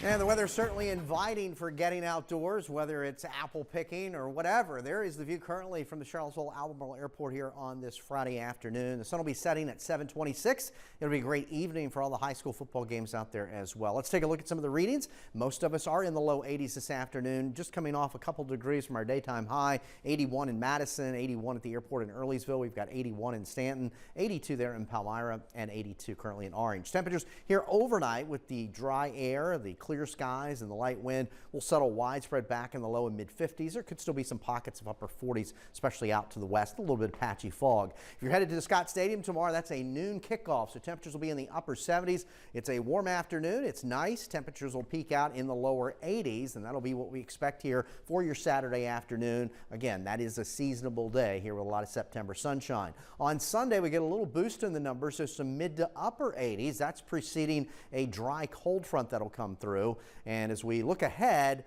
And the weather's certainly inviting for getting outdoors, whether it's apple picking or whatever. There is the view currently from the Charlottesville Albemarle Airport here on this Friday afternoon. The sun will be setting at 7:26. It'll be a great evening for all the high school football games out there as well. Let's take a look at some of the readings. Most of us are in the low 80s this afternoon, just coming off a couple degrees from our daytime high. 81 in Madison, 81 at the airport in Earlysville. We've got 81 in Stanton, 82 there in Palmyra, and 82 currently in Orange. Temperatures here overnight with the dry air, the clear skies and the light wind will settle widespread back in the low and mid 50s. There could still be some pockets of upper 40s, especially out to the west, a little bit of patchy fog. If you're headed to the Scott Stadium tomorrow, that's a noon kickoff, so temperatures will be in the upper 70s. It's a warm afternoon. It's nice. Temperatures will peak out in the lower 80s, and that'll be what we expect here for your Saturday afternoon. Again, that is a seasonable day here with a lot of September sunshine. On Sunday, we get a little boost in the numbers, so some mid to upper 80s. That's preceding a dry cold front that'll come through. And as we look ahead,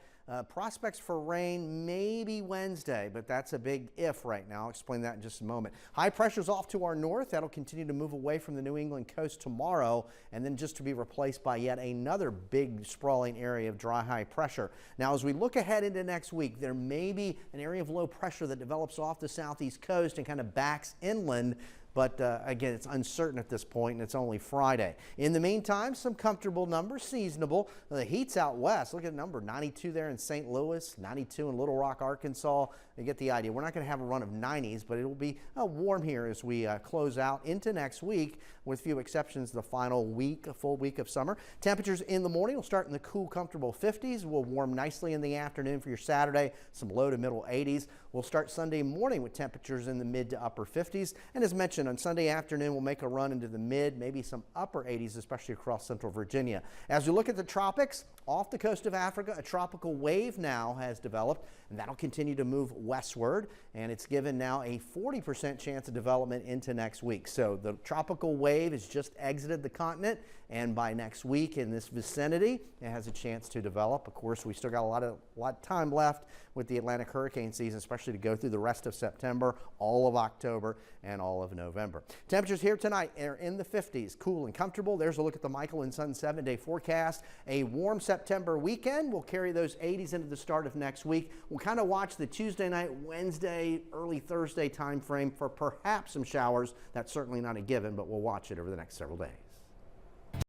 prospects for rain maybe Wednesday, but that's a big if right now. I'll explain that in just a moment. High pressure's off to our north. That'll continue to move away from the New England coast tomorrow, and then just to be replaced by yet another big sprawling area of dry high pressure. Now, as we look ahead into next week, there may be an area of low pressure that develops off the southeast coast and kind of backs inland. But again, it's uncertain at this point, and it's only Friday. In the meantime, some comfortable numbers, seasonable. The heat's out west. Look at the number, 92 there in St. Louis, 92 in Little Rock, Arkansas. You get the idea. We're not going to have a run of 90s, but it will be warm here as we close out into next week, with few exceptions, the final week, a full week of summer. Temperatures in the morning will start in the cool, comfortable 50s. We'll warm nicely in the afternoon for your Saturday, some low to middle 80s. We'll start Sunday morning with temperatures in the mid to upper 50s. And as mentioned, on Sunday afternoon, we'll make a run into the mid, maybe some upper 80s, especially across central Virginia. As we look at the tropics, off the coast of Africa, a tropical wave now has developed, and that'll continue to move westward, and it's given now a 40% chance of development into next week. So the tropical wave has just exited the continent, and by next week in this vicinity, it has a chance to develop. Of course, we still got a lot of time left with the Atlantic hurricane season, especially to go through the rest of September, all of October, and all of November. Temperatures here tonight are in the 50s, cool and comfortable. There's a look at the Michael and Son 7-day forecast. A warm September weekend will carry those 80s into the start of next week. We'll kind of watch the Tuesday night, Wednesday, early Thursday time frame for perhaps some showers. That's certainly not a given, but we'll watch it over the next several days.